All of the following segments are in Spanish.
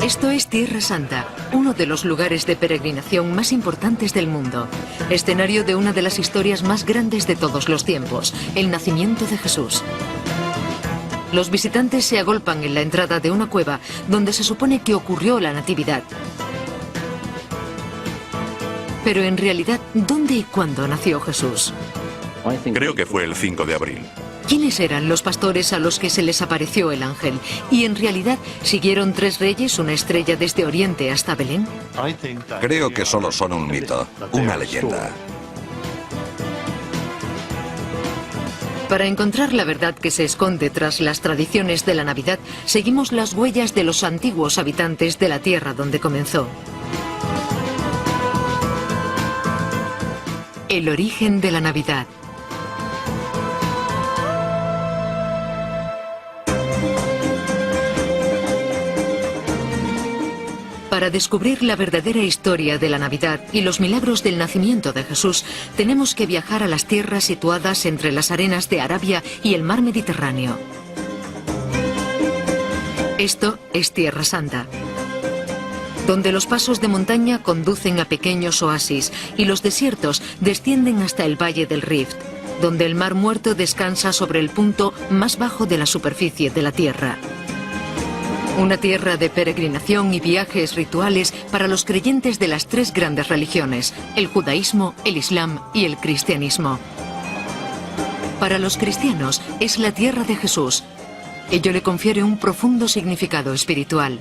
Esto es Tierra Santa, uno de los lugares de peregrinación más importantes del mundo. Escenario de una de las historias más grandes de todos los tiempos, el nacimiento de Jesús. Los visitantes se agolpan en la entrada de una cueva donde se supone que ocurrió la natividad. Pero en realidad, ¿dónde y cuándo nació Jesús? Creo que fue el 5 de abril. ¿Quiénes eran los pastores a los que se les apareció el ángel? ¿Y en realidad siguieron 3 reyes una estrella desde Oriente hasta Belén? Creo que solo son un mito, una leyenda. Para encontrar la verdad que se esconde tras las tradiciones de la Navidad, seguimos las huellas de los antiguos habitantes de la tierra donde comenzó. El origen de la Navidad. Para descubrir la verdadera historia de la Navidad y los milagros del nacimiento de Jesús, tenemos que viajar a las tierras situadas entre las arenas de Arabia y el mar Mediterráneo. Esto es Tierra Santa, donde los pasos de montaña conducen a pequeños oasis y los desiertos descienden hasta el Valle del Rift, donde el Mar Muerto descansa sobre el punto más bajo de la superficie de la Tierra. Una tierra de peregrinación y viajes rituales para los creyentes de las 3 grandes religiones, el judaísmo, el islam y el cristianismo. Para los cristianos es la tierra de Jesús. Ello le confiere un profundo significado espiritual.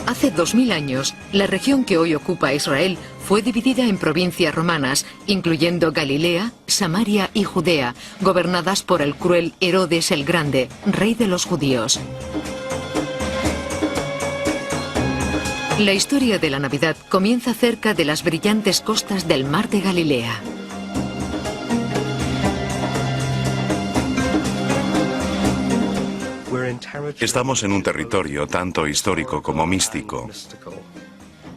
Hace 2000 años, la región que hoy ocupa Israel fue dividida en provincias romanas, incluyendo Galilea, Samaria y Judea, gobernadas por el cruel Herodes el Grande, rey de los judíos. La historia de la Navidad comienza cerca de las brillantes costas del mar de Galilea. Estamos en un territorio tanto histórico como místico.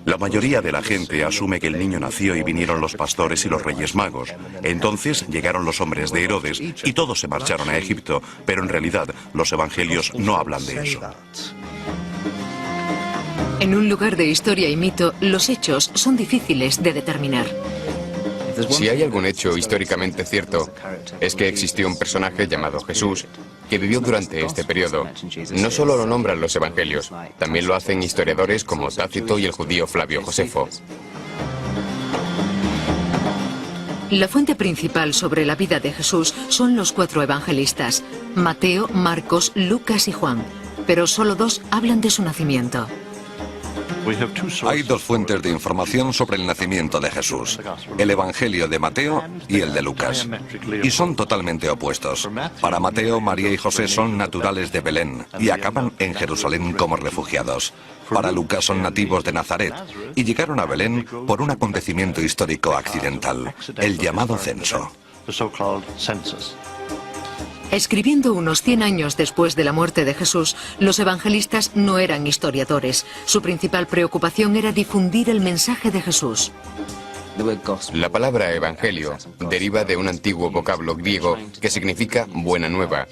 La mayoría de la gente asume que el niño nació y vinieron los pastores y los reyes magos. Entonces llegaron los hombres de Herodes y todos se marcharon a Egipto, pero en realidad los evangelios no hablan de eso. En un lugar de historia y mito, los hechos son difíciles de determinar. Si hay algún hecho históricamente cierto, es que existió un personaje llamado Jesús que vivió durante este periodo. No solo lo nombran los evangelios, también lo hacen historiadores como Tácito y el judío Flavio Josefo. La fuente principal sobre la vida de Jesús son los 4 evangelistas, Mateo, Marcos, Lucas y Juan, pero solo 2 hablan de su nacimiento. Hay 2 fuentes de información sobre el nacimiento de Jesús, el Evangelio de Mateo y el de Lucas, y son totalmente opuestos. Para Mateo, María y José son naturales de Belén y acaban en Jerusalén como refugiados. Para Lucas son nativos de Nazaret y llegaron a Belén por un acontecimiento histórico accidental, el llamado censo. Escribiendo unos 100 años después de la muerte de Jesús, los evangelistas no eran historiadores. Su principal preocupación era difundir el mensaje de Jesús. La palabra evangelio deriva de un antiguo vocablo griego que significa buena nueva.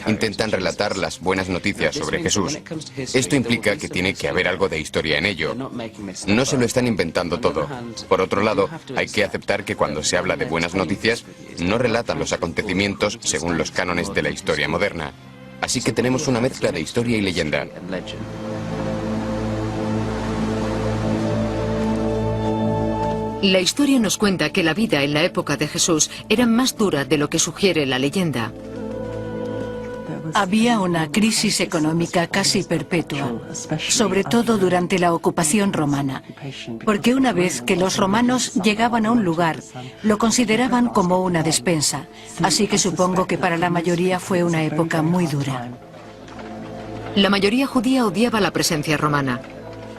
Intentan relatar las buenas noticias sobre Jesús. Esto implica que tiene que haber algo de historia en ello. No se lo están inventando todo. Por otro lado, hay que aceptar que cuando se habla de buenas noticias, no relatan los acontecimientos según los cánones de la historia moderna. Así que tenemos una mezcla de historia y leyenda. La historia nos cuenta que la vida en la época de Jesús era más dura de lo que sugiere la leyenda. Había una crisis económica casi perpetua, sobre todo durante la ocupación romana, porque una vez que los romanos llegaban a un lugar, lo consideraban como una despensa, así que supongo que para la mayoría fue una época muy dura. La mayoría judía odiaba la presencia romana.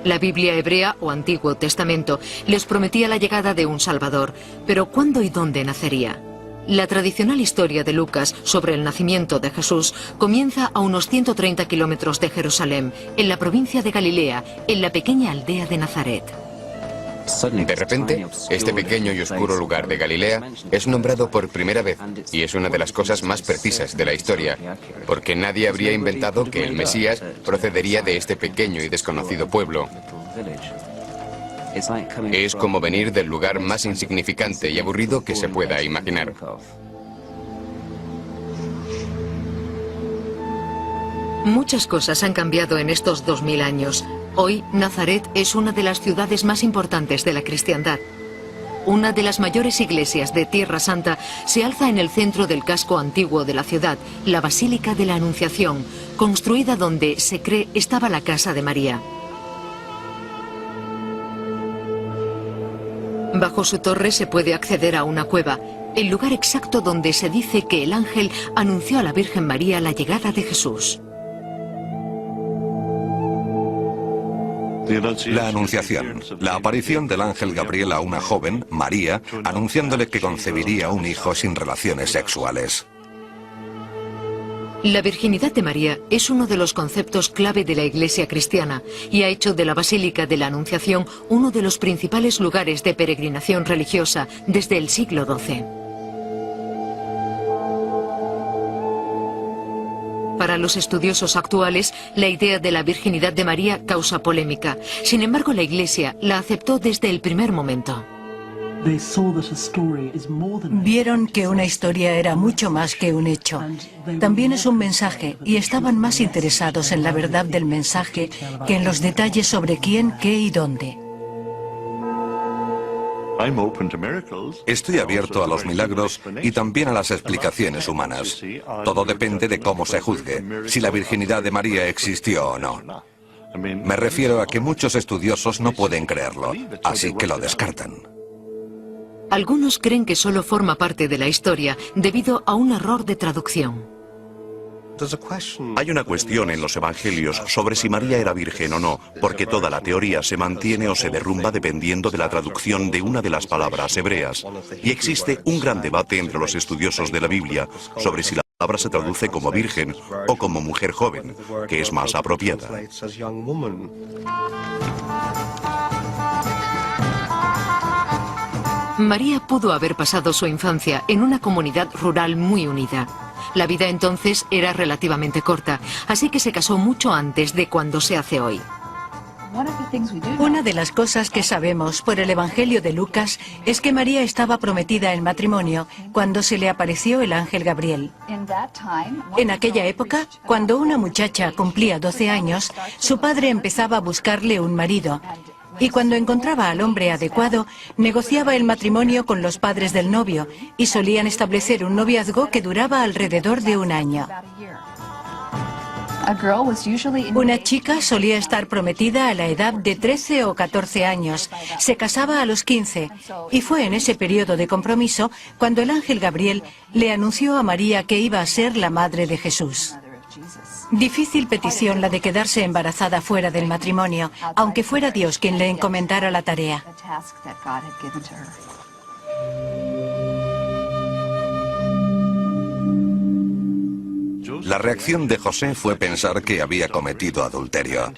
La Biblia hebrea o Antiguo Testamento les prometía la llegada de un Salvador, pero ¿cuándo y dónde nacería? La tradicional historia de Lucas sobre el nacimiento de Jesús comienza a unos 130 kilómetros de Jerusalén, en la provincia de Galilea, en la pequeña aldea de Nazaret. De repente, este pequeño y oscuro lugar de Galilea es nombrado por primera vez y es una de las cosas más precisas de la historia, porque nadie habría inventado que el Mesías procedería de este pequeño y desconocido pueblo. Es como venir del lugar más insignificante y aburrido que se pueda imaginar. Muchas cosas han cambiado en estos 2000 años. Hoy, Nazaret es una de las ciudades más importantes de la cristiandad. Una de las mayores iglesias de Tierra Santa se alza en el centro del casco antiguo de la ciudad, la Basílica de la Anunciación, construida donde, se cree, estaba la casa de María. Bajo su torre se puede acceder a una cueva, el lugar exacto donde se dice que el ángel anunció a la Virgen María la llegada de Jesús. La Anunciación, la aparición del ángel Gabriel a una joven, María, anunciándole que concebiría un hijo sin relaciones sexuales. La virginidad de María es uno de los conceptos clave de la Iglesia cristiana y ha hecho de la Basílica de la Anunciación uno de los principales lugares de peregrinación religiosa desde el siglo XII. Para los estudiosos actuales, la idea de la virginidad de María causa polémica. Sin embargo, la Iglesia la aceptó desde el primer momento. Vieron que una historia era mucho más que un hecho. También es un mensaje y estaban más interesados en la verdad del mensaje que en los detalles sobre quién, qué y dónde. Estoy abierto a los milagros y también a las explicaciones humanas. Todo depende de cómo se juzgue, si la virginidad de María existió o no. Me refiero a que muchos estudiosos no pueden creerlo, así que lo descartan. Algunos creen que solo forma parte de la historia debido a un error de traducción. Hay una cuestión en los evangelios sobre si María era virgen o no, porque toda la teoría se mantiene o se derrumba dependiendo de la traducción de una de las palabras hebreas. Y existe un gran debate entre los estudiosos de la Biblia sobre si la palabra se traduce como virgen o como mujer joven, que es más apropiada. María pudo haber pasado su infancia en una comunidad rural muy unida. La vida entonces era relativamente corta, así que se casó mucho antes de cuando se hace hoy. Una de las cosas que sabemos por el Evangelio de Lucas es que María estaba prometida en matrimonio cuando se le apareció el ángel Gabriel. En aquella época, cuando una muchacha cumplía 12 años, su padre empezaba a buscarle un marido. Y cuando encontraba al hombre adecuado, negociaba el matrimonio con los padres del novio y solían establecer un noviazgo que duraba alrededor de un año. Una chica solía estar prometida a la edad de 13 o 14 años, se casaba a los 15 y fue en ese periodo de compromiso cuando el ángel Gabriel le anunció a María que iba a ser la madre de Jesús. Difícil petición la de quedarse embarazada fuera del matrimonio, aunque fuera Dios quien le encomendara la tarea. La reacción de José fue pensar que había cometido adulterio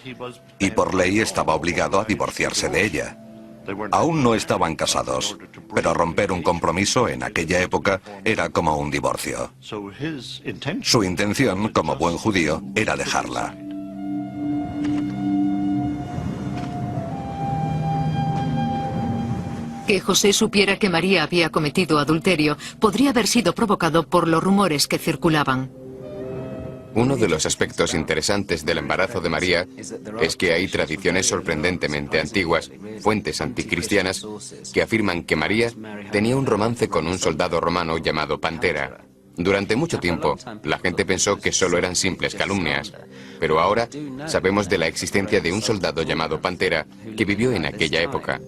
y por ley estaba obligado a divorciarse de ella. Aún no estaban casados, pero romper un compromiso en aquella época era como un divorcio. Su intención, como buen judío, era dejarla. Que José supiera que María había cometido adulterio podría haber sido provocado por los rumores que circulaban. Uno de los aspectos interesantes del embarazo de María es que hay tradiciones sorprendentemente antiguas, fuentes anticristianas, que afirman que María tenía un romance con un soldado romano llamado Pantera. Durante mucho tiempo, la gente pensó que solo eran simples calumnias, pero ahora sabemos de la existencia de un soldado llamado Pantera que vivió en aquella época.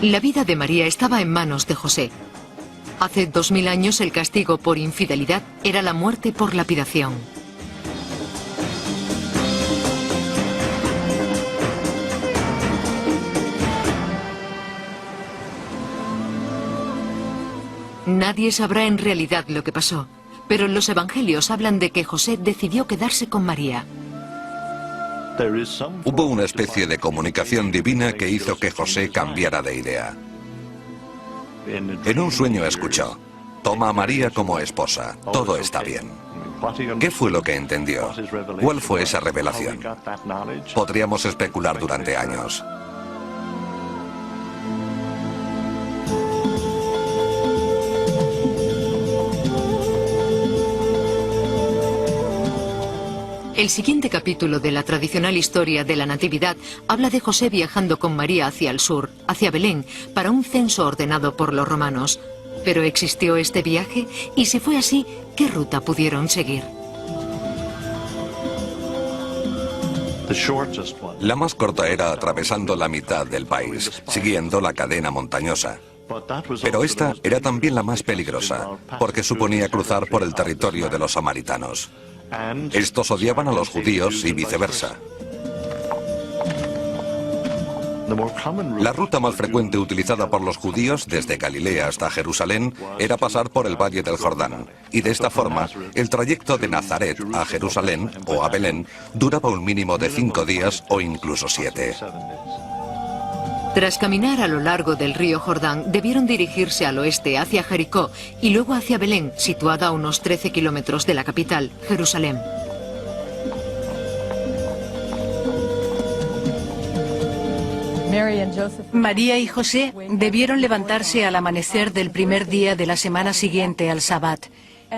La vida de María estaba en manos de José. Hace 2000 años el castigo por infidelidad era la muerte por lapidación. Nadie sabrá en realidad lo que pasó, pero los evangelios hablan de que José decidió quedarse con María. Hubo una especie de comunicación divina que hizo que José cambiara de idea. En un sueño escuchó: toma a María como esposa, todo está bien. ¿Qué fue lo que entendió? ¿Cuál fue esa revelación? Podríamos especular durante años. El siguiente capítulo de la tradicional historia de la Natividad habla de José viajando con María hacia el sur, hacia Belén, para un censo ordenado por los romanos. ¿Pero existió este viaje? Y si fue así, ¿qué ruta pudieron seguir? La más corta era atravesando la mitad del país, siguiendo la cadena montañosa. Pero esta era también la más peligrosa, porque suponía cruzar por el territorio de los samaritanos. Estos odiaban a los judíos y viceversa. La ruta más frecuente utilizada por los judíos desde Galilea hasta Jerusalén era pasar por el Valle del Jordán, y de esta forma el trayecto de Nazaret a Jerusalén o a Belén duraba un mínimo de 5 días o incluso 7. Tras caminar a lo largo del río Jordán, debieron dirigirse al oeste hacia Jericó y luego hacia Belén, situada a unos 13 kilómetros de la capital, Jerusalén. María y José debieron levantarse al amanecer del primer día de la semana siguiente al Sabbat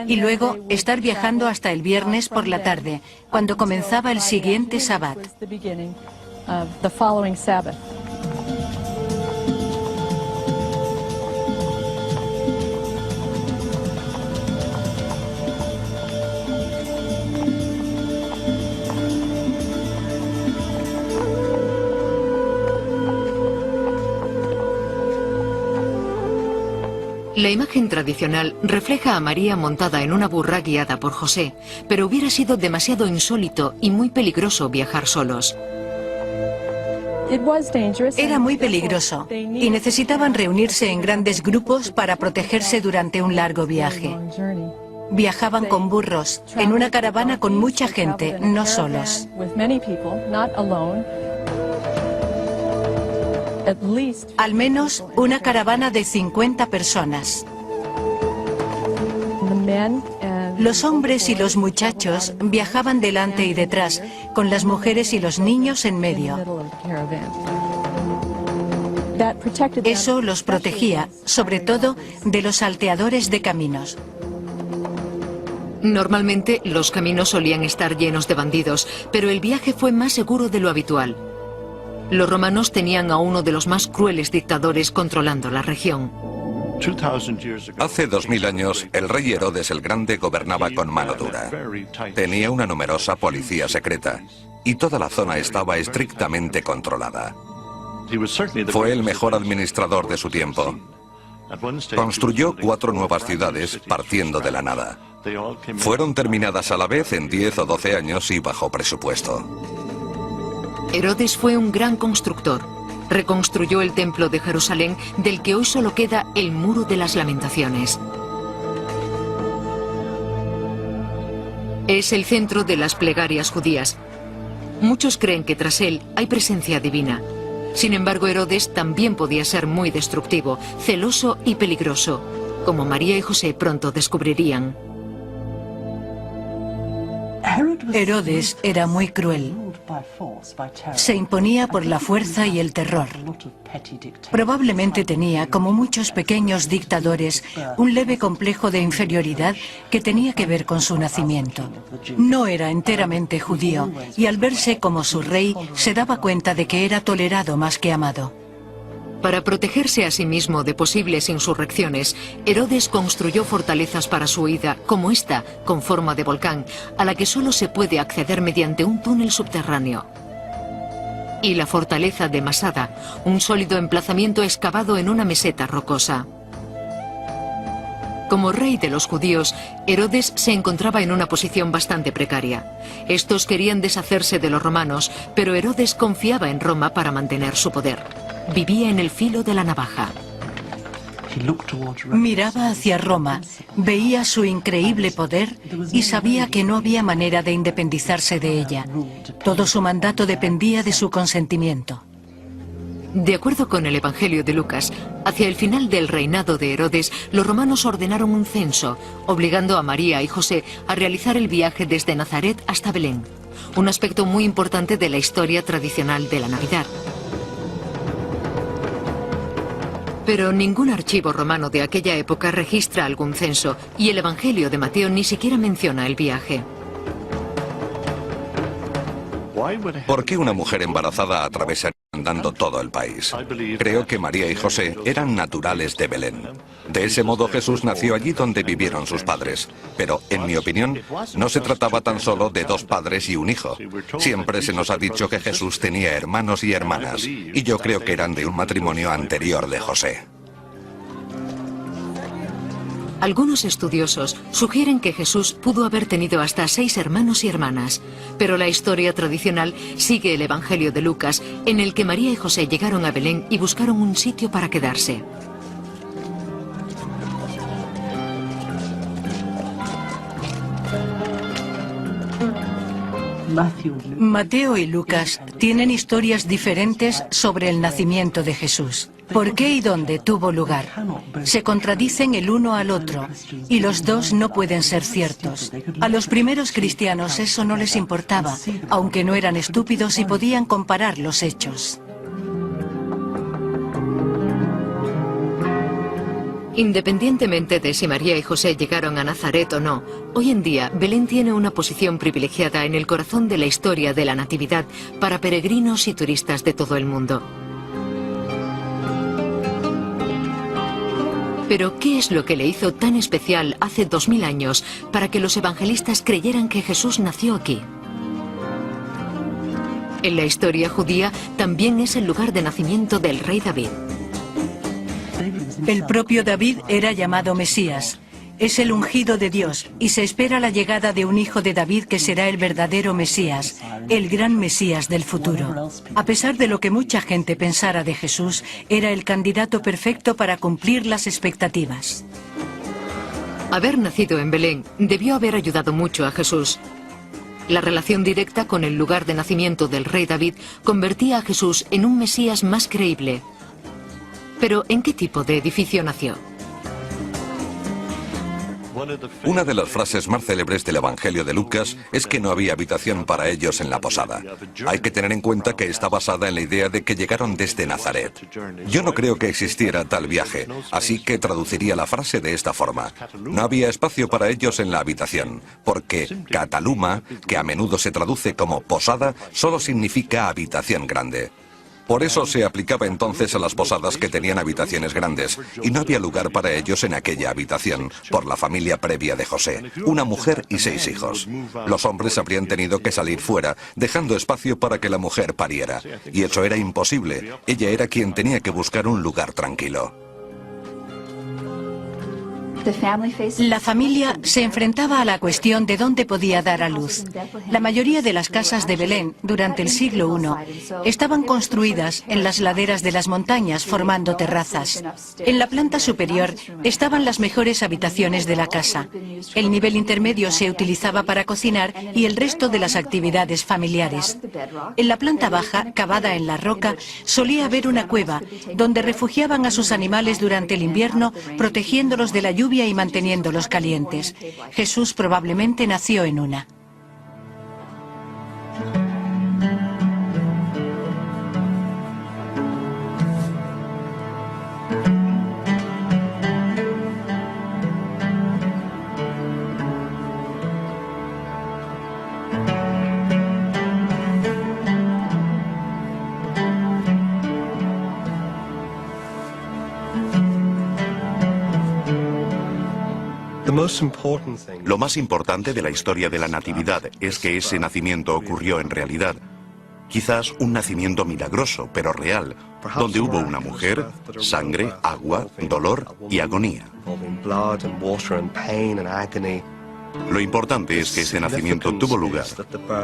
y luego estar viajando hasta el viernes por la tarde, cuando comenzaba el siguiente Sabbat. La imagen tradicional refleja a María montada en una burra guiada por José, pero hubiera sido demasiado insólito y muy peligroso viajar solos. Era muy peligroso y necesitaban reunirse en grandes grupos para protegerse durante un largo viaje. Viajaban con burros, en una caravana con mucha gente, no solos. Al menos una caravana de 50 personas. Los hombres y los muchachos viajaban delante y detrás, con las mujeres y los niños en medio. Eso los protegía, sobre todo, de los salteadores de caminos. Normalmente los caminos solían estar llenos de bandidos, pero el viaje fue más seguro de lo habitual. Los romanos tenían a uno de los más crueles dictadores controlando la región. Hace 2000 años, el rey Herodes el Grande gobernaba con mano dura. Tenía una numerosa policía secreta y toda la zona estaba estrictamente controlada. Fue el mejor administrador de su tiempo. Construyó 4 nuevas ciudades partiendo de la nada. Fueron terminadas a la vez en 10 o 12 años y bajo presupuesto. Herodes fue un gran constructor. Reconstruyó el templo de Jerusalén, del que hoy solo queda el Muro de las Lamentaciones. Es el centro de las plegarias judías. Muchos creen que tras él hay presencia divina. Sin embargo, Herodes también podía ser muy destructivo, celoso y peligroso, como María y José pronto descubrirían. Herodes era muy cruel. Se imponía por la fuerza y el terror. Probablemente tenía, como muchos pequeños dictadores, un leve complejo de inferioridad que tenía que ver con su nacimiento. No era enteramente judío y al verse como su rey se daba cuenta de que era tolerado más que amado. Para protegerse a sí mismo de posibles insurrecciones, Herodes construyó fortalezas para su huida, como esta, con forma de volcán, a la que solo se puede acceder mediante un túnel subterráneo. Y la fortaleza de Masada, un sólido emplazamiento excavado en una meseta rocosa. Como rey de los judíos, Herodes se encontraba en una posición bastante precaria. Estos querían deshacerse de los romanos, pero Herodes confiaba en Roma para mantener su poder. Vivía en el filo de la navaja. Miraba hacia Roma, veía su increíble poder y sabía que no había manera de independizarse de ella. Todo su mandato dependía de su consentimiento. De acuerdo con el Evangelio de Lucas, hacia el final del reinado de Herodes, los romanos ordenaron un censo, obligando a María y José a realizar el viaje desde Nazaret hasta Belén, un aspecto muy importante de la historia tradicional de la Navidad. Pero ningún archivo romano de aquella época registra algún censo, y el Evangelio de Mateo ni siquiera menciona el viaje. ¿Por qué una mujer embarazada atravesaría andando todo el país? Creo que María y José eran naturales de Belén. De ese modo Jesús nació allí donde vivieron sus padres. Pero, en mi opinión, no se trataba tan solo de dos padres y un hijo. Siempre se nos ha dicho que Jesús tenía hermanos y hermanas, y yo creo que eran de un matrimonio anterior de José. Algunos estudiosos sugieren que Jesús pudo haber tenido hasta 6 hermanos y hermanas, pero la historia tradicional sigue el Evangelio de Lucas, en el que María y José llegaron a Belén y buscaron un sitio para quedarse. Mateo y Lucas tienen historias diferentes sobre el nacimiento de Jesús. ¿Por qué y dónde tuvo lugar? Se contradicen el uno al otro, y los dos no pueden ser ciertos. A los primeros cristianos eso no les importaba, aunque no eran estúpidos y podían comparar los hechos. Independientemente de si María y José llegaron a Nazaret o no, hoy en día Belén tiene una posición privilegiada en el corazón de la historia de la Natividad para peregrinos y turistas de todo el mundo. Pero, ¿qué es lo que le hizo tan especial hace 2000 años para que los evangelistas creyeran que Jesús nació aquí? En la historia judía también es el lugar de nacimiento del rey David. El propio David era llamado Mesías. Es el ungido de Dios y se espera la llegada de un hijo de David que será el verdadero Mesías, el gran Mesías del futuro. A pesar de lo que mucha gente pensara de Jesús, era el candidato perfecto para cumplir las expectativas. Haber nacido en Belén debió haber ayudado mucho a Jesús. La relación directa con el lugar de nacimiento del rey David convertía a Jesús en un Mesías más creíble. Pero, ¿en qué tipo de edificio nació? Una de las frases más célebres del Evangelio de Lucas es que no había habitación para ellos en la posada. Hay que tener en cuenta que está basada en la idea de que llegaron desde Nazaret. Yo no creo que existiera tal viaje, así que traduciría la frase de esta forma. No había espacio para ellos en la habitación, porque kataluma, que a menudo se traduce como posada, solo significa habitación grande. Por eso se aplicaba entonces a las posadas que tenían habitaciones grandes, y no había lugar para ellos en aquella habitación, por la familia previa de José, una mujer y 6 hijos. Los hombres habrían tenido que salir fuera, dejando espacio para que la mujer pariera, y eso era imposible. Ella era quien tenía que buscar un lugar tranquilo. La familia se enfrentaba a la cuestión de dónde podía dar a luz. La mayoría de las casas de Belén, durante el siglo I, estaban construidas en las laderas de las montañas, formando terrazas. En la planta superior estaban las mejores habitaciones de la casa. El nivel intermedio se utilizaba para cocinar y el resto de las actividades familiares. En la planta baja, cavada en la roca, solía haber una cueva, donde refugiaban a sus animales durante el invierno, protegiéndolos de la lluvia y manteniéndolos calientes. Jesús probablemente nació en una. Lo más importante de la historia de la Natividad es que ese nacimiento ocurrió en realidad. Quizás un nacimiento milagroso, pero real, donde hubo una mujer, sangre, agua, dolor y agonía. Lo importante es que ese nacimiento tuvo lugar.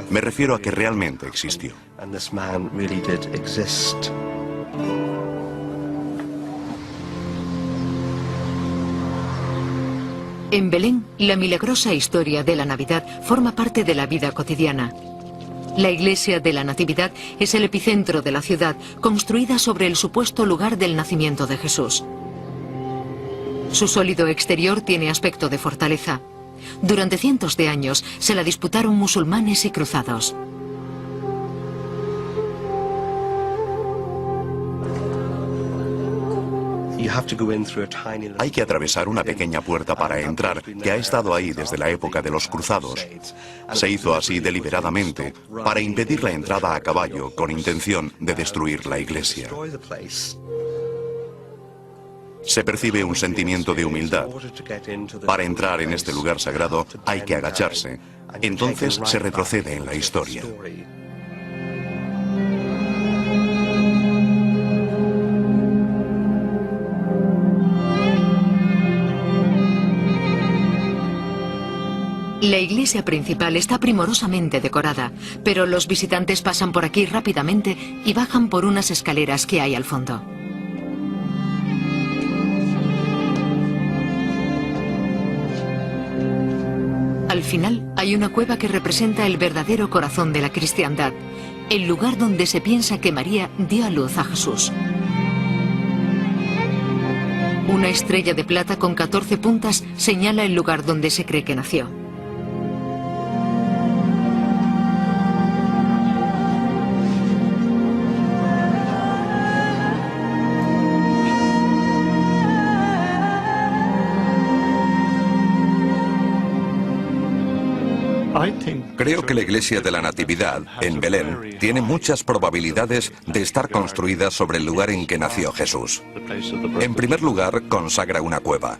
Me refiero a que realmente existió. En Belén, la milagrosa historia de la Navidad forma parte de la vida cotidiana. La iglesia de la Natividad es el epicentro de la ciudad, construida sobre el supuesto lugar del nacimiento de Jesús. Su sólido exterior tiene aspecto de fortaleza. Durante cientos de años se la disputaron musulmanes y cruzados. Hay que atravesar una pequeña puerta para entrar, que ha estado ahí desde la época de los cruzados. Se hizo así deliberadamente, para impedir la entrada a caballo, con intención de destruir la iglesia. Se percibe un sentimiento de humildad. Para entrar en este lugar sagrado hay que agacharse. Entonces se retrocede en la historia. La iglesia principal está primorosamente decorada, pero los visitantes pasan por aquí rápidamente y bajan por unas escaleras que hay al fondo. Al final hay una cueva que representa el verdadero corazón de la cristiandad, el lugar donde se piensa que María dio a luz a Jesús. Una estrella de plata con 14 puntas señala el lugar donde se cree que nació. Creo que la iglesia de la Natividad, en Belén, tiene muchas probabilidades de estar construida sobre el lugar en que nació Jesús. En primer lugar, consagra una cueva.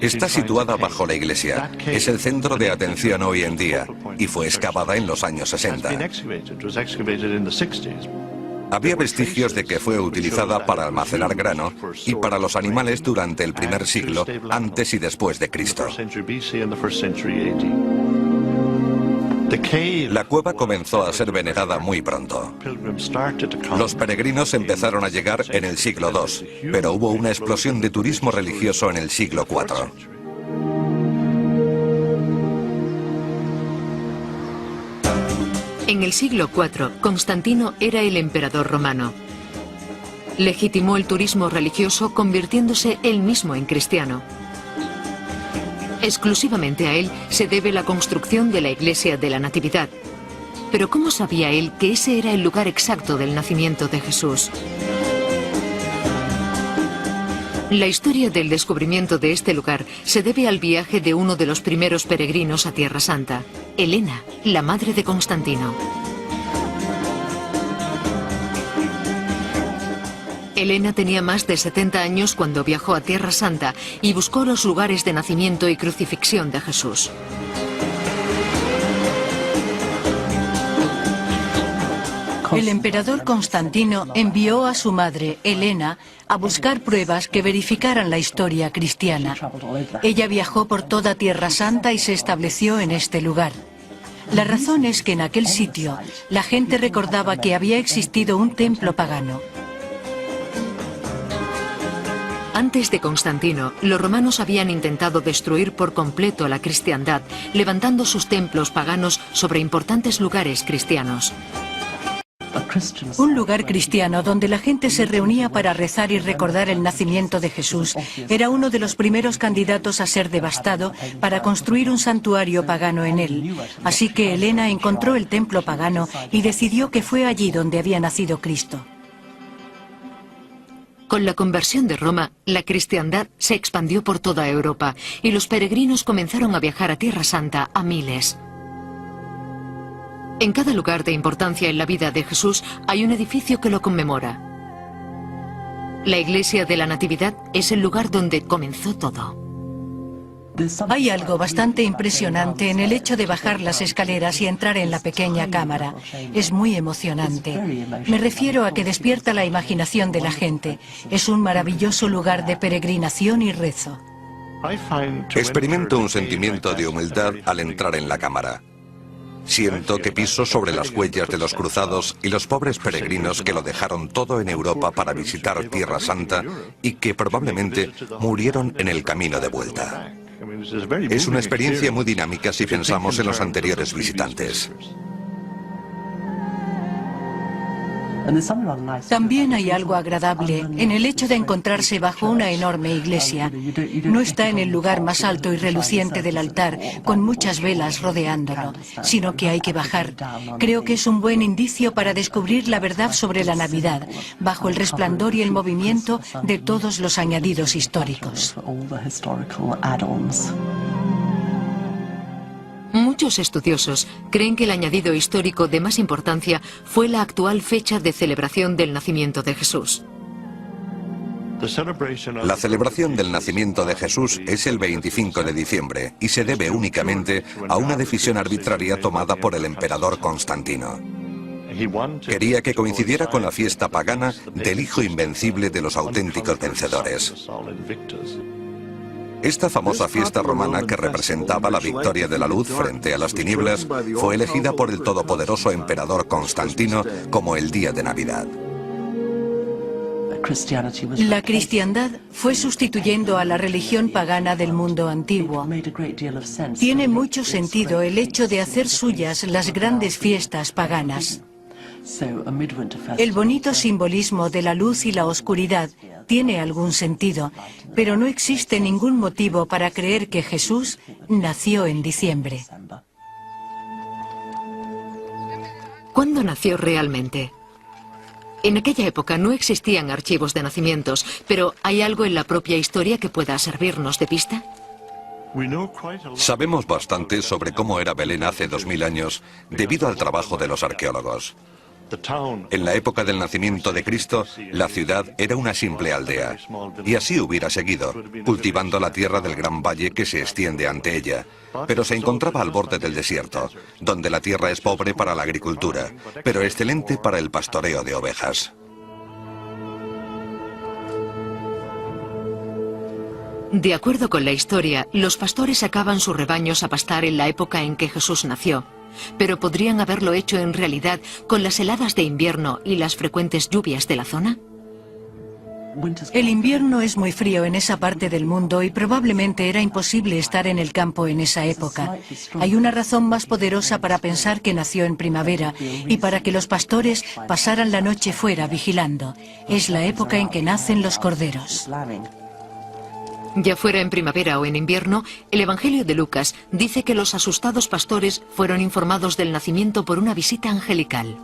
Está situada bajo la iglesia. Es el centro de atención hoy en día y fue excavada en los años 60. Había vestigios de que fue utilizada para almacenar grano y para los animales durante el primer siglo antes y después de Cristo. La cueva comenzó a ser venerada muy pronto. Los peregrinos empezaron a llegar en el siglo II, pero hubo una explosión de turismo religioso en el siglo IV. En el siglo IV, Constantino era el emperador romano. Legitimó el turismo religioso convirtiéndose él mismo en cristiano. Exclusivamente a él se debe la construcción de la iglesia de la Natividad. Pero ¿cómo sabía él que ese era el lugar exacto del nacimiento de Jesús? La historia del descubrimiento de este lugar se debe al viaje de uno de los primeros peregrinos a Tierra Santa, Helena, la madre de Constantino. Helena tenía más de 70 años cuando viajó a Tierra Santa y buscó los lugares de nacimiento y crucifixión de Jesús. El emperador Constantino envió a su madre, Helena, a buscar pruebas que verificaran la historia cristiana. Ella viajó por toda Tierra Santa y se estableció en este lugar. La razón es que en aquel sitio la gente recordaba que había existido un templo pagano. Antes de Constantino, los romanos habían intentado destruir por completo la cristiandad, levantando sus templos paganos sobre importantes lugares cristianos. Un lugar cristiano donde la gente se reunía para rezar y recordar el nacimiento de Jesús era uno de los primeros candidatos a ser devastado para construir un santuario pagano en él. Así que Helena encontró el templo pagano y decidió que fue allí donde había nacido Cristo. Con la conversión de Roma, la cristiandad se expandió por toda Europa y los peregrinos comenzaron a viajar a Tierra Santa a miles. En cada lugar de importancia en la vida de Jesús hay un edificio que lo conmemora. La iglesia de la Natividad es el lugar donde comenzó todo. Hay algo bastante impresionante en el hecho de bajar las escaleras y entrar en la pequeña cámara. Es muy emocionante. Me refiero a que despierta la imaginación de la gente. Es un maravilloso lugar de peregrinación y rezo. Experimento un sentimiento de humildad al entrar en la cámara. Siento que piso sobre las huellas de los cruzados y los pobres peregrinos que lo dejaron todo en Europa para visitar Tierra Santa y que probablemente murieron en el camino de vuelta. Es una experiencia muy dinámica si pensamos en los anteriores visitantes. También hay algo agradable en el hecho de encontrarse bajo una enorme iglesia. No está en el lugar más alto y reluciente del altar, con muchas velas rodeándolo, sino que hay que bajar. Creo que es un buen indicio para descubrir la verdad sobre la Navidad, bajo el resplandor y el movimiento de todos los añadidos históricos. Muchos estudiosos creen que el añadido histórico de más importancia fue la actual fecha de celebración del nacimiento de Jesús. La celebración del nacimiento de Jesús es el 25 de diciembre y se debe únicamente a una decisión arbitraria tomada por el emperador Constantino. Quería que coincidiera con la fiesta pagana del Hijo Invencible de los auténticos vencedores. Esta famosa fiesta romana, que representaba la victoria de la luz frente a las tinieblas, fue elegida por el todopoderoso emperador Constantino como el día de Navidad. La cristiandad fue sustituyendo a la religión pagana del mundo antiguo. Tiene mucho sentido el hecho de hacer suyas las grandes fiestas paganas. El bonito simbolismo de la luz y la oscuridad tiene algún sentido, pero no existe ningún motivo para creer que Jesús nació en diciembre. ¿Cuándo nació realmente? En aquella época no existían archivos de nacimientos, pero ¿hay algo en la propia historia que pueda servirnos de pista? Sabemos bastante sobre cómo era Belén hace 2000 años debido al trabajo de los arqueólogos. En la época del nacimiento de Cristo, la ciudad era una simple aldea, y así hubiera seguido, cultivando la tierra del gran valle que se extiende ante ella, pero se encontraba al borde del desierto, donde la tierra es pobre para la agricultura, pero excelente para el pastoreo de ovejas. De acuerdo con la historia, los pastores sacaban sus rebaños a pastar en la época en que Jesús nació, pero ¿podrían haberlo hecho en realidad con las heladas de invierno y las frecuentes lluvias de la zona? El invierno es muy frío en esa parte del mundo y probablemente era imposible estar en el campo en esa época. Hay una razón más poderosa para pensar que nació en primavera y para que los pastores pasaran la noche fuera vigilando. Es la época en que nacen los corderos. Ya fuera en primavera o en invierno, el Evangelio de Lucas dice que los asustados pastores fueron informados del nacimiento por una visita angelical.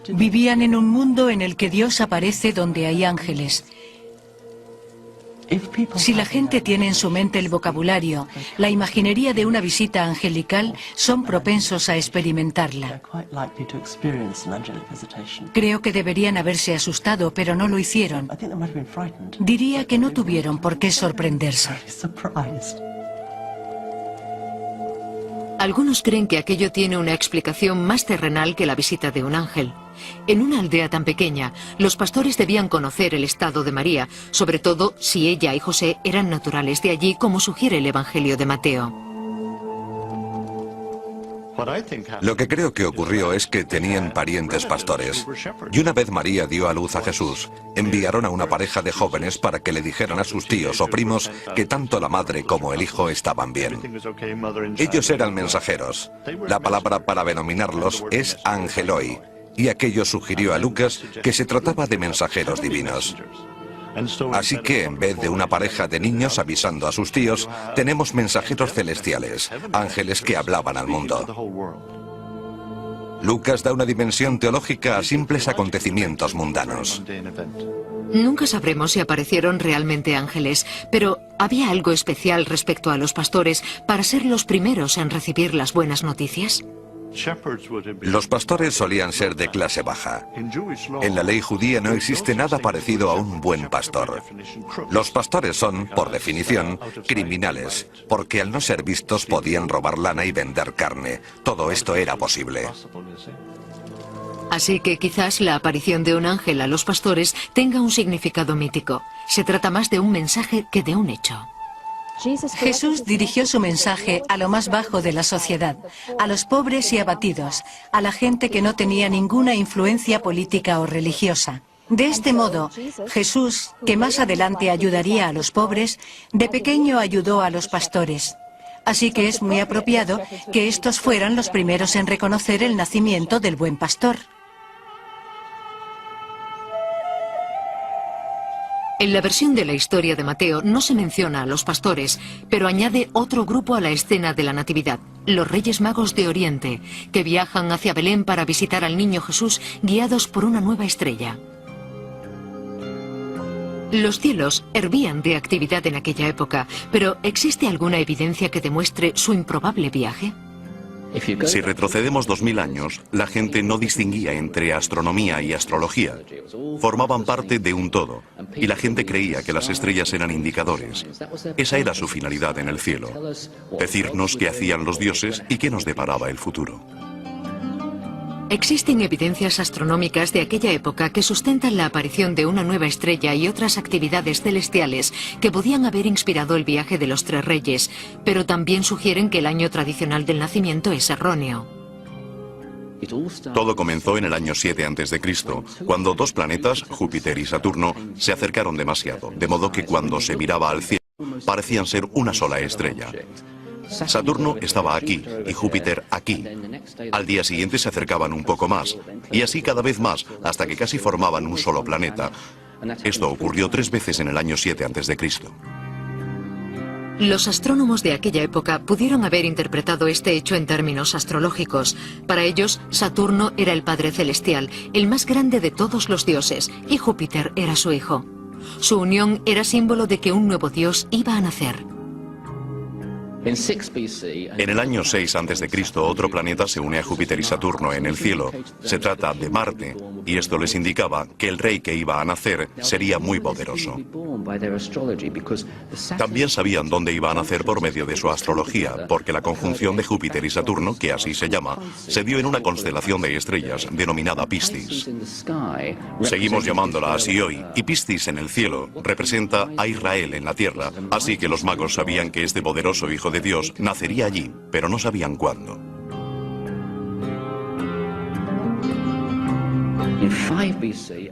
Vivían en un mundo en el que Dios aparece donde hay ángeles. Si la gente tiene en su mente el vocabulario, la imaginería de una visita angelical, son propensos a experimentarla. Creo que deberían haberse asustado, pero no lo hicieron. Diría que no tuvieron por qué sorprenderse. Algunos creen que aquello tiene una explicación más terrenal que la visita de un ángel. En una aldea tan pequeña, los pastores debían conocer el estado de María, sobre todo si ella y José eran naturales de allí, como sugiere el Evangelio de Mateo. Lo que creo que ocurrió es que tenían parientes pastores. Y una vez María dio a luz a Jesús, enviaron a una pareja de jóvenes para que le dijeran a sus tíos o primos que tanto la madre como el hijo estaban bien. Ellos eran mensajeros. La palabra para denominarlos es angeloi, y aquello sugirió a Lucas que se trataba de mensajeros divinos. Así que, en vez de una pareja de niños avisando a sus tíos, tenemos mensajeros celestiales, ángeles que hablaban al mundo. Lucas da una dimensión teológica a simples acontecimientos mundanos. Nunca sabremos si aparecieron realmente ángeles, pero ¿había algo especial respecto a los pastores para ser los primeros en recibir las buenas noticias? Los pastores solían ser de clase baja. En la ley judía no existe nada parecido a un buen pastor. Los pastores son, por definición, criminales, porque al no ser vistos podían robar lana y vender carne. Todo esto era posible. Así que quizás la aparición de un ángel a los pastores tenga un significado mítico. Se trata más de un mensaje que de un hecho. Jesús dirigió su mensaje a lo más bajo de la sociedad, a los pobres y abatidos, a la gente que no tenía ninguna influencia política o religiosa. De este modo, Jesús, que más adelante ayudaría a los pobres, de pequeño ayudó a los pastores. Así que es muy apropiado que estos fueran los primeros en reconocer el nacimiento del buen pastor. En la versión de la historia de Mateo no se menciona a los pastores, pero añade otro grupo a la escena de la Natividad, los Reyes Magos de Oriente, que viajan hacia Belén para visitar al niño Jesús guiados por una nueva estrella. Los cielos hervían de actividad en aquella época, pero ¿existe alguna evidencia que demuestre su improbable viaje? Si retrocedemos 2000 años, la gente no distinguía entre astronomía y astrología. Formaban parte de un todo, y la gente creía que las estrellas eran indicadores. Esa era su finalidad en el cielo, decirnos qué hacían los dioses y qué nos deparaba el futuro. Existen evidencias astronómicas de aquella época que sustentan la aparición de una nueva estrella y otras actividades celestiales que podían haber inspirado el viaje de los tres reyes, pero también sugieren que el año tradicional del nacimiento es erróneo. Todo comenzó en el año 7 a.C., cuando dos planetas, Júpiter y Saturno, se acercaron demasiado, de modo que cuando se miraba al cielo parecían ser una sola estrella. Saturno estaba aquí y Júpiter aquí. Al día siguiente se acercaban un poco más, y así cada vez más, hasta que casi formaban un solo planeta. Esto ocurrió 3 veces en el año 7 a.C. Los astrónomos de aquella época pudieron haber interpretado este hecho en términos astrológicos. Para ellos, Saturno era el Padre Celestial, el más grande de todos los dioses, y Júpiter era su hijo. Su unión era símbolo de que un nuevo dios iba a nacer. En el año 6 a.C., otro planeta se une a Júpiter y Saturno en el cielo. Se trata de Marte, y esto les indicaba que el rey que iba a nacer sería muy poderoso. También sabían dónde iba a nacer por medio de su astrología, porque la conjunción de Júpiter y Saturno, que así se llama, se dio en una constelación de estrellas denominada Piscis. Seguimos llamándola así hoy, y Piscis en el cielo representa a Israel en la tierra, así que los magos sabían que este poderoso hijo de Dios nacería allí, pero no sabían cuándo.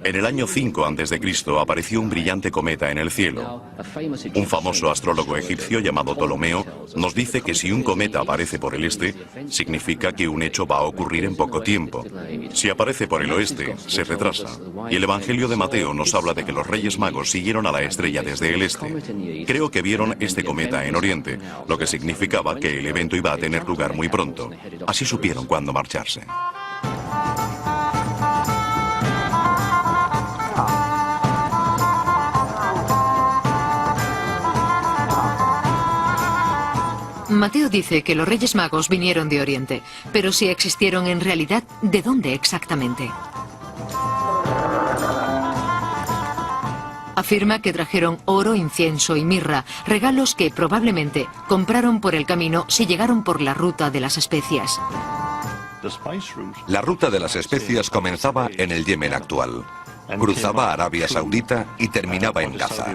En el año 5 a.C. apareció un brillante cometa en el cielo. Un famoso astrólogo egipcio llamado Ptolomeo nos dice que si un cometa aparece por el este, significa que un hecho va a ocurrir en poco tiempo. Si aparece por el oeste, se retrasa. Y el Evangelio de Mateo nos habla de que los Reyes Magos siguieron a la estrella desde el este. Creo que vieron este cometa en Oriente, lo que significaba que el evento iba a tener lugar muy pronto. Así supieron cuándo marcharse. Mateo dice que los Reyes Magos vinieron de Oriente, pero si existieron en realidad, ¿de dónde exactamente? Afirma que trajeron oro, incienso y mirra, regalos que probablemente compraron por el camino si llegaron por la ruta de las especias. La ruta de las especias comenzaba en el Yemen actual. Cruzaba Arabia Saudita y terminaba en Gaza.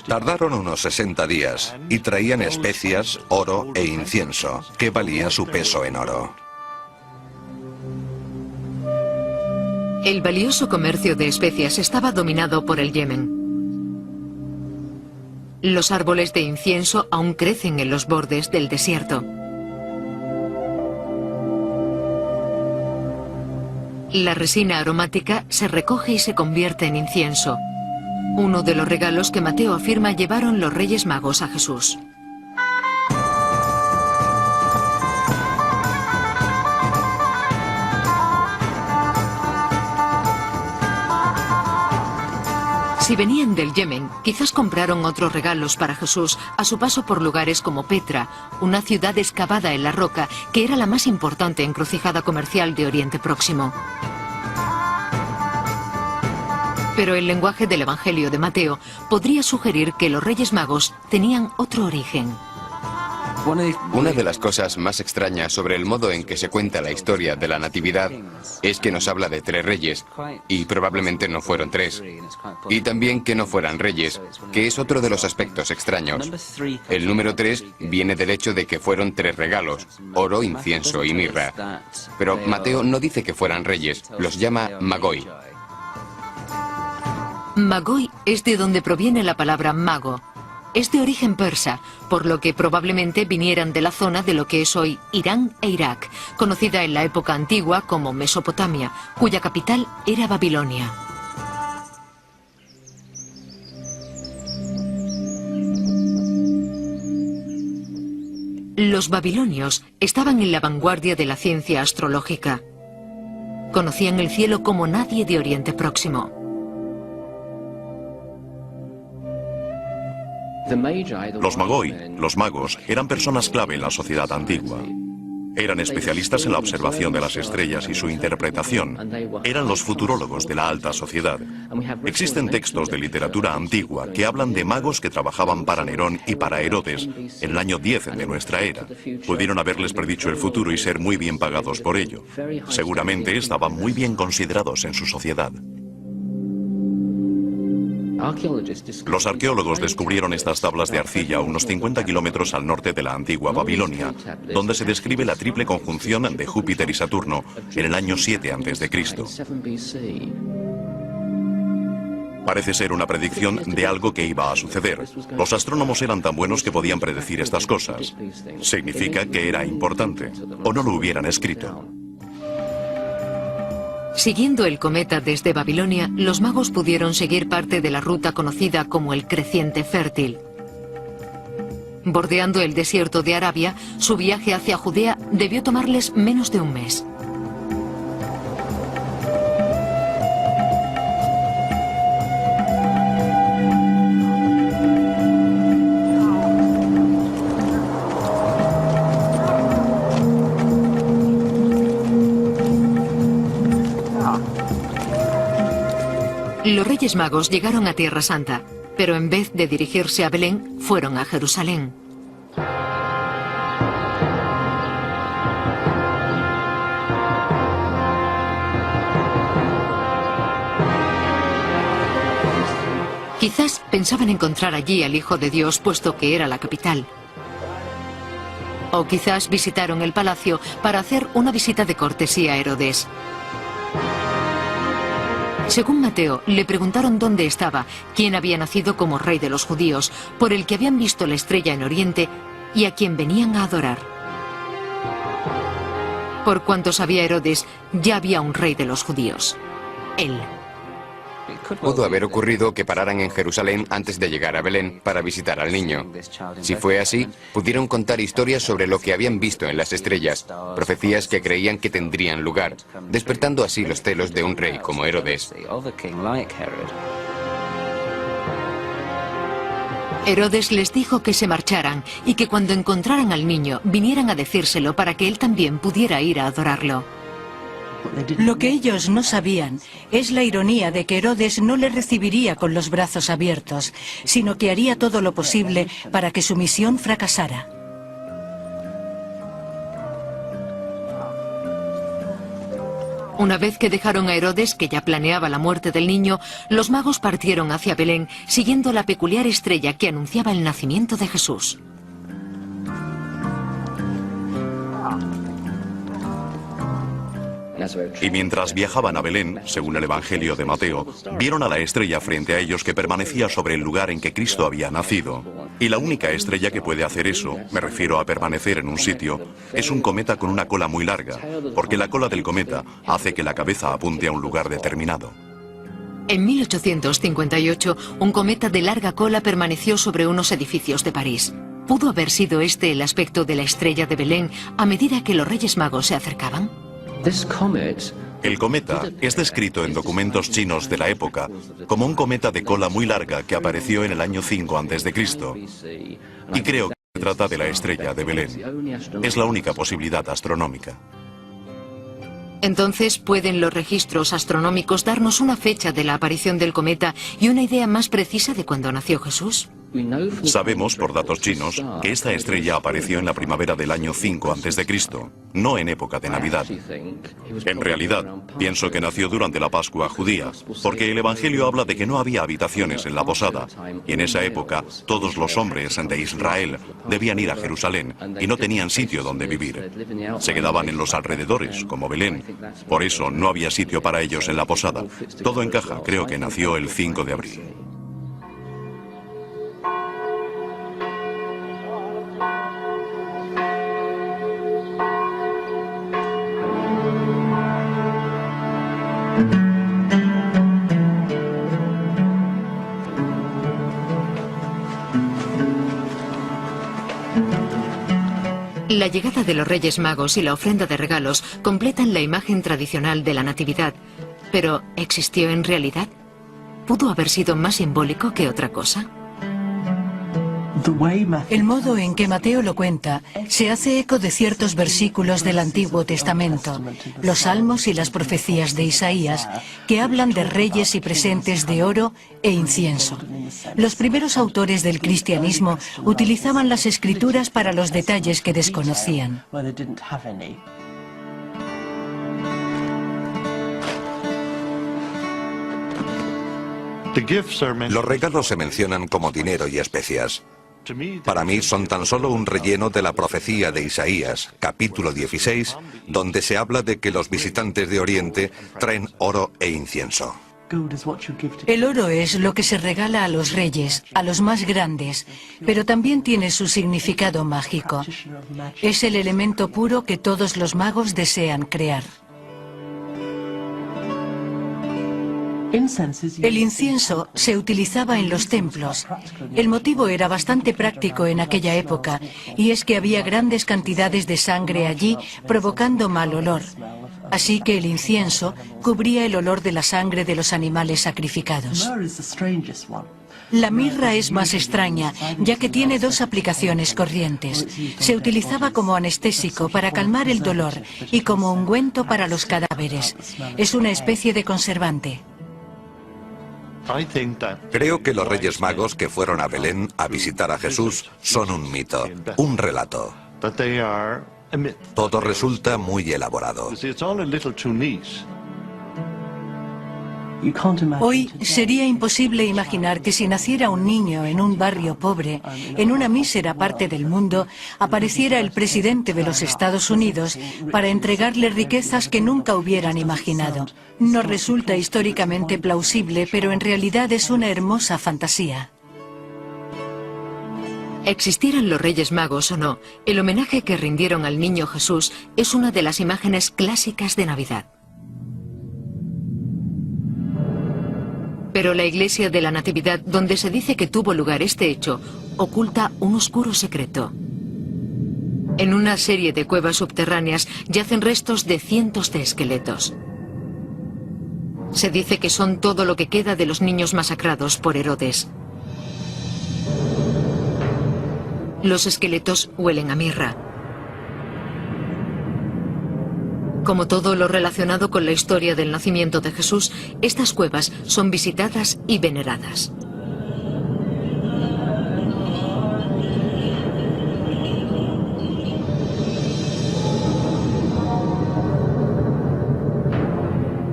Tardaron unos 60 días y traían especias, oro e incienso, que valía su peso en oro. El valioso comercio de especias estaba dominado por el Yemen. Los árboles de incienso aún crecen en los bordes del desierto. La resina aromática se recoge y se convierte en incienso. Uno de los regalos que Mateo afirma llevaron los Reyes Magos a Jesús. Si venían del Yemen, quizás compraron otros regalos para Jesús a su paso por lugares como Petra, una ciudad excavada en la roca que era la más importante encrucijada comercial de Oriente Próximo. Pero el lenguaje del Evangelio de Mateo podría sugerir que los Reyes Magos tenían otro origen. Una de las cosas más extrañas sobre el modo en que se cuenta la historia de la Natividad es que nos habla de 3 reyes, y probablemente no fueron 3. Y también que no fueran reyes, que es otro de los aspectos extraños. El número 3 viene del hecho de que fueron 3 regalos, oro, incienso y mirra. Pero Mateo no dice que fueran reyes, los llama magoi. Magoi es de donde proviene la palabra mago. Es de origen persa, por lo que probablemente vinieran de la zona de lo que es hoy Irán e Irak, conocida en la época antigua como Mesopotamia, cuya capital era Babilonia. Los babilonios estaban en la vanguardia de la ciencia astrológica. Conocían el cielo como nadie de Oriente Próximo. Los magoi, los magos, eran personas clave en la sociedad antigua. Eran especialistas en la observación de las estrellas y su interpretación. Eran los futurólogos de la alta sociedad. Existen textos de literatura antigua que hablan de magos que trabajaban para Nerón y para Herodes en el año 10 de nuestra era. Pudieron haberles predicho el futuro y ser muy bien pagados por ello. Seguramente estaban muy bien considerados en su sociedad. Los arqueólogos descubrieron estas tablas de arcilla a unos 50 kilómetros al norte de la antigua Babilonia, donde se describe la triple conjunción de Júpiter y Saturno en el año 7 a.C. Parece ser una predicción de algo que iba a suceder. Los astrónomos eran tan buenos que podían predecir estas cosas. Significa que era importante, o no lo hubieran escrito. Siguiendo el cometa desde Babilonia, los magos pudieron seguir parte de la ruta conocida como el Creciente Fértil. Bordeando el desierto de Arabia, su viaje hacia Judea debió tomarles menos de un mes. Los Reyes Magos llegaron a Tierra Santa, pero en vez de dirigirse a Belén, fueron a Jerusalén. Quizás pensaban encontrar allí al Hijo de Dios, puesto que era la capital. O quizás visitaron el palacio para hacer una visita de cortesía a Herodes. Según Mateo, le preguntaron dónde estaba, quién había nacido como rey de los judíos, por el que habían visto la estrella en Oriente y a quien venían a adorar. Por cuanto sabía Herodes, ya había un rey de los judíos, él. Pudo haber ocurrido que pararan en Jerusalén antes de llegar a Belén para visitar al niño. Si fue así, pudieron contar historias sobre lo que habían visto en las estrellas, profecías que creían que tendrían lugar, despertando así los celos de un rey como Herodes. Herodes les dijo que se marcharan y que cuando encontraran al niño vinieran a decírselo para que él también pudiera ir a adorarlo. Lo que ellos no sabían es la ironía de que Herodes no le recibiría con los brazos abiertos, sino que haría todo lo posible para que su misión fracasara. Una vez que dejaron a Herodes, que ya planeaba la muerte del niño, los magos partieron hacia Belén, siguiendo la peculiar estrella que anunciaba el nacimiento de Jesús. Y mientras viajaban a Belén, según el Evangelio de Mateo, vieron a la estrella frente a ellos que permanecía sobre el lugar en que Cristo había nacido. Y la única estrella que puede hacer eso, me refiero a permanecer en un sitio, es un cometa con una cola muy larga, porque la cola del cometa hace que la cabeza apunte a un lugar determinado. En 1858, un cometa de larga cola permaneció sobre unos edificios de París. ¿Pudo haber sido este el aspecto de la estrella de Belén a medida que los Reyes Magos se acercaban? El cometa es descrito en documentos chinos de la época como un cometa de cola muy larga que apareció en el año 5 a.C. Y creo que se trata de la estrella de Belén. Es la única posibilidad astronómica. Entonces, ¿pueden los registros astronómicos darnos una fecha de la aparición del cometa y una idea más precisa de cuándo nació Jesús? Sabemos por datos chinos que esta estrella apareció en la primavera del año 5 a.C., no en época de Navidad. En realidad, pienso que nació durante la Pascua judía, porque el Evangelio habla de que no había habitaciones en la posada, y en esa época todos los hombres de Israel debían ir a Jerusalén y no tenían sitio donde vivir. Se quedaban en los alrededores, como Belén. Por eso no había sitio para ellos en la posada. Todo encaja, creo que nació el 5 de abril. La llegada de los Reyes Magos y la ofrenda de regalos completan la imagen tradicional de la Natividad. ¿Pero existió en realidad? ¿Pudo haber sido más simbólico que otra cosa? El modo en que Mateo lo cuenta se hace eco de ciertos versículos del Antiguo Testamento, los Salmos y las profecías de Isaías, que hablan de reyes y presentes de oro e incienso. Los primeros autores del cristianismo utilizaban las escrituras para los detalles que desconocían. Los regalos se mencionan como dinero y especias. Para mí son tan solo un relleno de la profecía de Isaías, capítulo 16, donde se habla de que los visitantes de Oriente traen oro e incienso. El oro es lo que se regala a los reyes, a los más grandes, pero también tiene su significado mágico. Es el elemento puro que todos los magos desean crear. El incienso se utilizaba en los templos. El motivo era bastante práctico en aquella época, y es que había grandes cantidades de sangre allí provocando mal olor. Así que el incienso cubría el olor de la sangre de los animales sacrificados. La mirra es más extraña, ya que tiene dos aplicaciones corrientes. Se utilizaba como anestésico para calmar el dolor y como ungüento para los cadáveres. Es una especie de conservante. Creo que los Reyes Magos que fueron a Belén a visitar a Jesús son un mito, un relato. Todo resulta muy elaborado. Hoy sería imposible imaginar que si naciera un niño en un barrio pobre, en una mísera parte del mundo, apareciera el presidente de los Estados Unidos para entregarle riquezas que nunca hubieran imaginado. No resulta históricamente plausible, pero en realidad es una hermosa fantasía. Existieran los Reyes Magos o no, el homenaje que rindieron al niño Jesús es una de las imágenes clásicas de Navidad. Pero la iglesia de la Natividad, donde se dice que tuvo lugar este hecho, oculta un oscuro secreto. En una serie de cuevas subterráneas yacen restos de cientos de esqueletos. Se dice que son todo lo que queda de los niños masacrados por Herodes. Los esqueletos huelen a mirra. Como todo lo relacionado con la historia del nacimiento de Jesús, estas cuevas son visitadas y veneradas.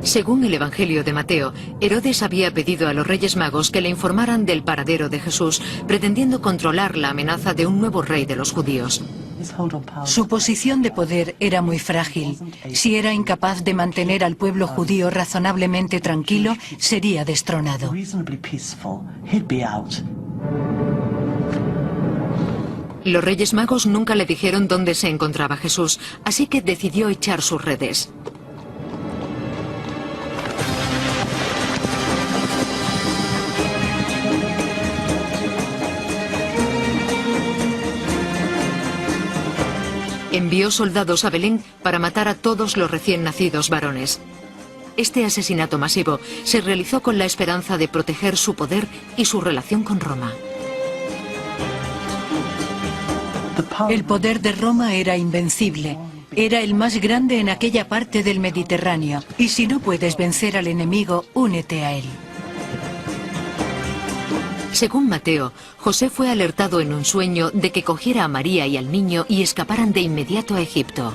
Según el Evangelio de Mateo, Herodes había pedido a los Reyes Magos que le informaran del paradero de Jesús, pretendiendo controlar la amenaza de un nuevo rey de los judíos. Su posición de poder era muy frágil. Si era incapaz de mantener al pueblo judío razonablemente tranquilo, sería destronado. Los Reyes Magos nunca le dijeron dónde se encontraba Jesús, así que decidió echar sus redes. Envió soldados a Belén para matar a todos los recién nacidos varones. Este asesinato masivo se realizó con la esperanza de proteger su poder y su relación con Roma. El poder de Roma era invencible. Era el más grande en aquella parte del Mediterráneo. Y si no puedes vencer al enemigo, únete a él. Según Mateo, José fue alertado en un sueño de que cogiera a María y al niño y escaparan de inmediato a Egipto.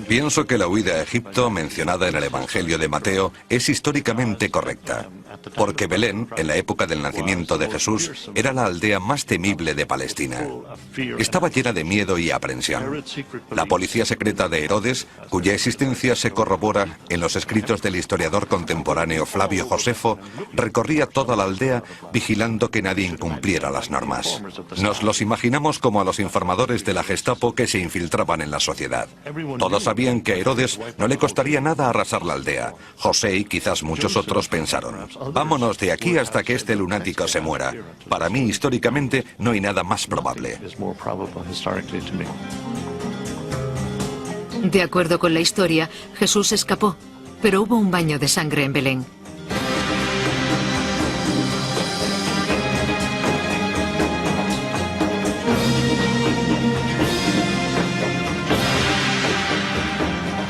Pienso que la huida a Egipto mencionada en el Evangelio de Mateo es históricamente correcta, porque Belén, en la época del nacimiento de Jesús, era la aldea más temible de Palestina. Estaba llena de miedo y aprensión. La policía secreta de Herodes, cuya existencia se corrobora en los escritos del historiador contemporáneo Flavio Josefo, recorría toda la aldea vigilando que nadie incumpliera las normas. Nos los imaginamos como a los informadores de la Gestapo que se infiltraban en la sociedad. Todos sabían que a Herodes no le costaría nada arrasar la aldea. José y quizás muchos otros pensaron: vámonos de aquí hasta que este lunático se muera. Para mí, históricamente, no hay nada más probable. De acuerdo con la historia, Jesús escapó, pero hubo un baño de sangre en Belén.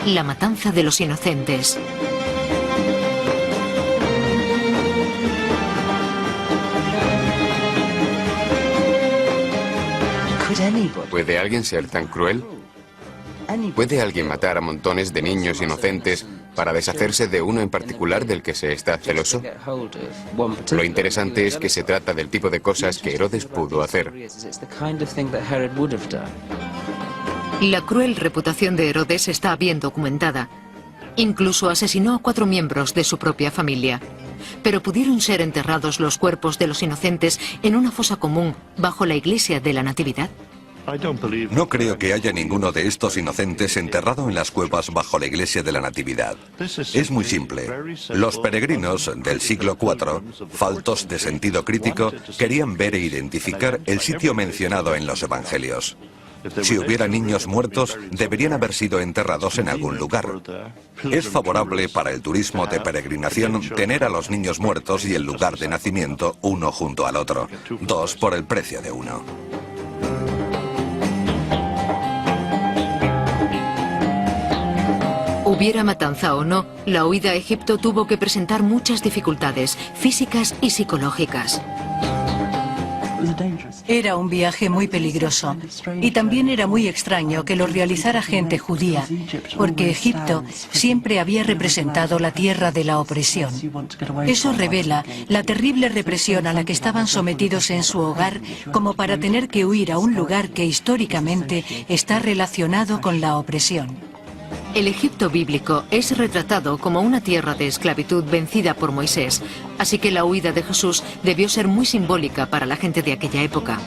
La matanza de los inocentes. ¿Puede alguien ser tan cruel? ¿Puede alguien matar a montones de niños inocentes para deshacerse de uno en particular del que se está celoso? Lo interesante es que se trata del tipo de cosas que Herodes pudo hacer. La cruel reputación de Herodes está bien documentada. Incluso asesinó a 4 miembros de su propia familia. Pero pudieron ser enterrados los cuerpos de los inocentes en una fosa común bajo la iglesia de la Natividad. No creo que haya ninguno de estos inocentes enterrado en las cuevas bajo la iglesia de la Natividad. Es muy simple. Los peregrinos del siglo IV, faltos de sentido crítico, querían ver e identificar el sitio mencionado en los evangelios. Si hubiera niños muertos, deberían haber sido enterrados en algún lugar. Es favorable para el turismo de peregrinación tener a los niños muertos y el lugar de nacimiento uno junto al otro. 2 por el precio de uno. Hubiera matanza o no, la huida a Egipto tuvo que presentar muchas dificultades físicas y psicológicas. Era un viaje muy peligroso y también era muy extraño que lo realizara gente judía, porque Egipto siempre había representado la tierra de la opresión. Eso revela la terrible represión a la que estaban sometidos en su hogar, como para tener que huir a un lugar que históricamente está relacionado con la opresión. El Egipto bíblico es retratado como una tierra de esclavitud vencida por Moisés, así que la huida de Jesús debió ser muy simbólica para la gente de aquella época.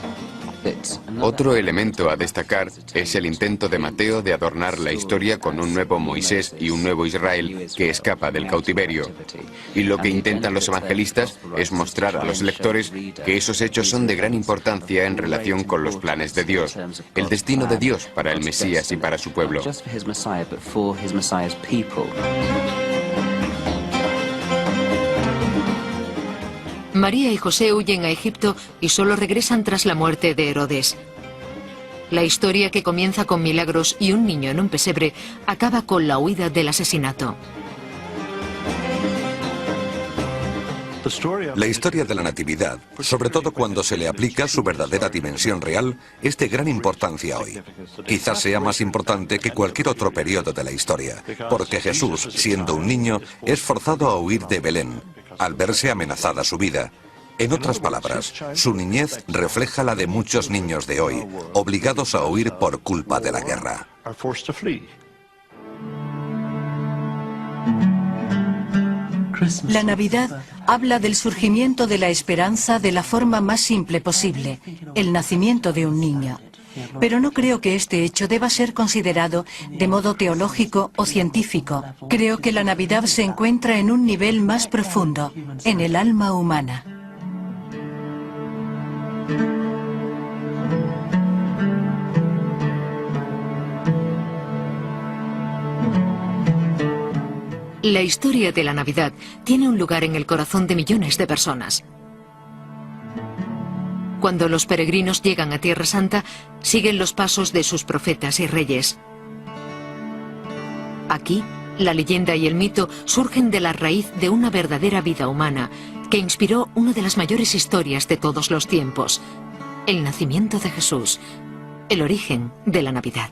Otro elemento a destacar es el intento de Mateo de adornar la historia con un nuevo Moisés y un nuevo Israel que escapa del cautiverio. Y lo que intentan los evangelistas es mostrar a los lectores que esos hechos son de gran importancia en relación con los planes de Dios, el destino de Dios para el Mesías y para su pueblo. María y José huyen a Egipto y solo regresan tras la muerte de Herodes. La historia, que comienza con milagros y un niño en un pesebre, acaba con la huida del asesinato. La historia de la Natividad, sobre todo cuando se le aplica su verdadera dimensión real, es de gran importancia hoy. Quizás sea más importante que cualquier otro periodo de la historia, porque Jesús, siendo un niño, es forzado a huir de Belén, al verse amenazada su vida. En otras palabras, su niñez refleja la de muchos niños de hoy, obligados a huir por culpa de la guerra. La Navidad habla del surgimiento de la esperanza de la forma más simple posible, el nacimiento de un niño. Pero no creo que este hecho deba ser considerado de modo teológico o científico. Creo que la Navidad se encuentra en un nivel más profundo, en el alma humana. La historia de la Navidad tiene un lugar en el corazón de millones de personas. Cuando los peregrinos llegan a Tierra Santa, siguen los pasos de sus profetas y reyes. Aquí, la leyenda y el mito surgen de la raíz de una verdadera vida humana, que inspiró una de las mayores historias de todos los tiempos, el nacimiento de Jesús, el origen de la Navidad.